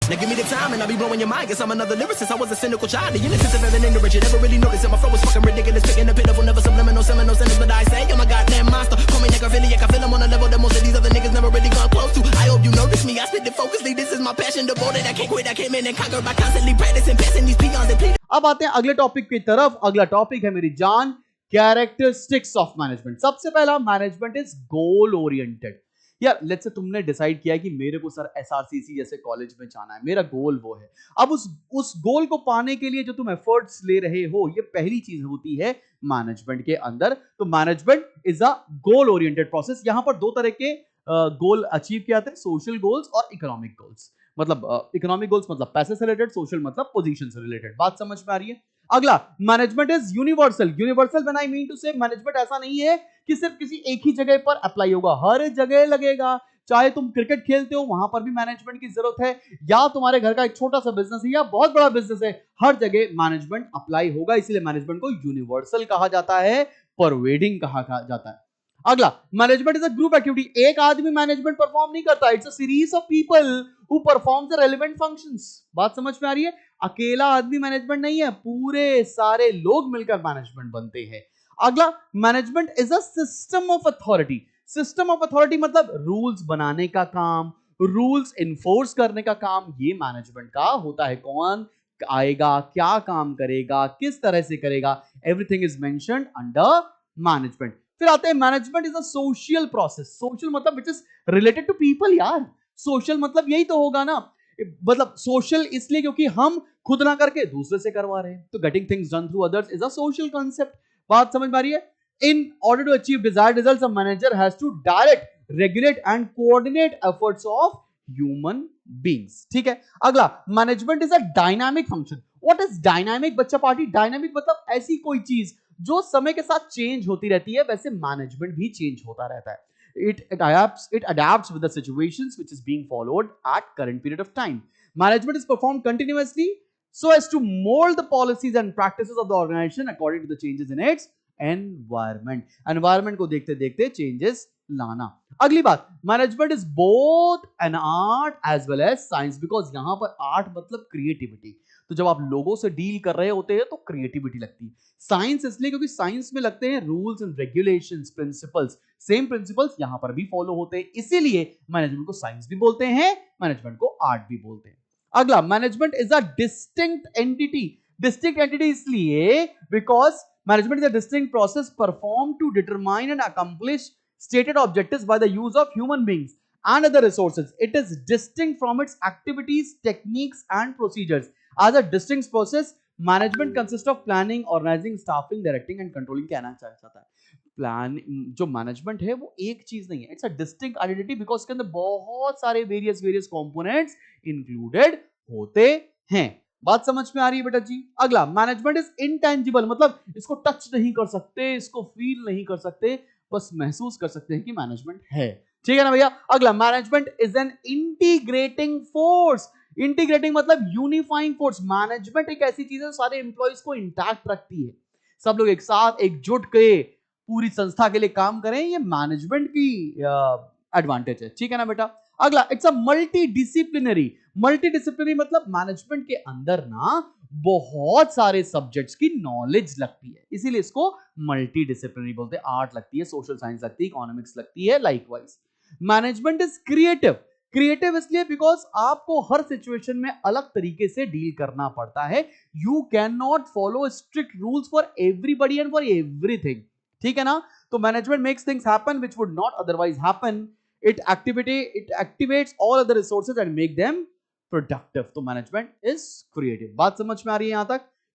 Now give me the time and I'll be blowing your mind. Guess I'm another lyricist. I was a cynical child. The innocence of ever ignorant. You never really noticed that my flow was fucking ridiculous. Picking the pitiful, never subliminal, seminal sentence. But I say I'm a goddamn monster. Call me necrophiliac. I feel I'm on a level that most of these other niggas never really gone close to. I hope you notice me. I spit it focusly. This is my passion, devoted. I can't quit. I came in and conquered by constantly practicing, passing these peons and pleading. अब आते हैं अगले topic की तरफ. अगला topic है मेरी जान, कैरेक्टरिस्टिक्स ऑफ मैनेजमेंट. सबसे पहला, मैनेजमेंट इज गोल ओरिएंटेड. यार लेट्स से तुमने डिसाइड किया कि मेरे को सर एसआरसीसी जैसे कॉलेज में जाना है, मेरा गोल वो है. अब उस गोल को पाने के लिए जो तुम एफर्ट्स ले रहे हो, ये पहली चीज होती है मैनेजमेंट के अंदर. तो management is a goal oriented process. यहां पर दो तरह के गोल अचीव किए जाते हैं, सोशल गोल्स और इकोनॉमिक गोल्स. मतलब इकोनॉमिक गोल्स मतलब पैसे से रिलेटेड, सोशल मतलब पोजीशन से रिलेटेड. बात समझ में आ रही है? अगला, management is universal. Universal when I mean to say management ऐसा नहीं है कि सिर्फ किसी एक ही जगह पर अप्लाई होगा, हर जगह लगेगा. चाहे तुम क्रिकेट खेलते हो, वहां पर भी मैनेजमेंट की जरूरत है, या तुम्हारे घर का एक छोटा सा बिजनेस है या बहुत बड़ा बिजनेस है, हर जगह मैनेजमेंट अप्लाई होगा. इसलिए मैनेजमेंट को यूनिवर्सल कहा जाता है, परवेडिंग कहा जाता है. अगला, management is a group activity. एक आदमी मैनेजमेंट परफॉर्म नहीं करता, it's a series of people who perform the relevant functions. बात समझ में आ रही है? अकेला आदमी मैनेजमेंट नहीं है, पूरे सारे लोग मिलकर मैनेजमेंट बनते हैं. अगला, management is a system of authority. System of authority मतलब रूल्स बनाने का काम, रूल्स इन्फोर्स करने का काम, ये मैनेजमेंट का होता है. कौन आएगा, क्या काम करेगा, किस तरह से करेगा, everything is mentioned under management. फिर आते हैं, management is a social process. Social मतलब which is related to people. यार सोशल मतलब यही तो होगा ना. मतलब सोशल इसलिए क्योंकि हम खुद ना करके दूसरे से करवा रहे हैं. तो getting things done through others is a social concept. बात समझ में आ रही है? In order to achieve desired results, a manager has to direct, regulate and coordinate efforts of human beings. ठीक है. अगला, management is a dynamic function. What is dynamic बच्चा पार्टी? डायनामिक मतलब ऐसी कोई चीज जो समय के साथ चेंज होती रहती है, वैसे मैनेजमेंट भी चेंज होता रहता है. It adapts with the situations which is being followed at current period of time. Management is performed continuously so as to mold the policies and practices of the organization according to the changes in its environment. Environment को देखते देखते changes लाना. अगली बात, management is both an art as well as science. Because यहां पर art मतलब creativity. तो जब आप लोगों से डील कर रहे होते हैं तो क्रिएटिविटी लगती है. साइंस इसलिए क्योंकि साइंस में लगते हैं rules and regulations, principles. Same principles यहां पर भी फॉलो होते हैं, इसीलिए मैनेजमेंट को साइंस भी बोलते हैं, मैनेजमेंट को आर्ट भी बोलते हैं. अगला, management is a distinct entity. Distinct entity इसलिए because management is a distinct process perform to determine and accomplish stated objectives by the use of human beings and other resources. It is distinct from its activities, techniques and procedures. As a distinct process, management consists of planning, organizing, staffing, directing and controlling. कहना चाहता है plan, जो management है वो एक चीज नहीं है, it's a distinct identity because इसके अंदर बहुत सारे वेरियस कंपोनेंट्स इंक्लूडेड होते हैं. बात समझ में आ रही है बेटा जी? अगला, मैनेजमेंट इज इंटेंजिबल. मतलब इसको टच नहीं कर सकते, इसको फील नहीं कर सकते, बस महसूस कर सकते हैं कि मैनेजमेंट है. ठीक है ना भैया? अगला, management is an integrating force. Integrating मतलब यूनिफाइंग फोर्स. मैनेजमेंट एक ऐसी चीज है सारे एम्प्लॉइज को इंटैक्ट रखती है, सब लोग एक साथ एकजुट के पूरी संस्था के लिए काम करें, ये मैनेजमेंट की एडवांटेज है. ठीक है ना बेटा? अगला, it's a multi disciplinary. Multi disciplinary मतलब मैनेजमेंट के अंदर ना बहुत सारे सब्जेक्ट्स की नॉलेज लगती है, इसीलिए इसको मल्टी डिसिप्लिनरी बोलते हैं. आर्ट लगती है, सोशल साइंस लगती है, इकोनॉमिक्स लगती है, likewise. Management is creative. Creative इसलिए बिकॉज आपको हर सिचुएशन में अलग तरीके से डील करना पड़ता है. You can not follow strict rules for everybody and for everything. ठीक है ना? तो management makes things happen which would not otherwise happen. It activates all other resources and make them productive. तो मैनेजमेंट इज क्रिएटिव. बात समझ में आ रही है यहां तक?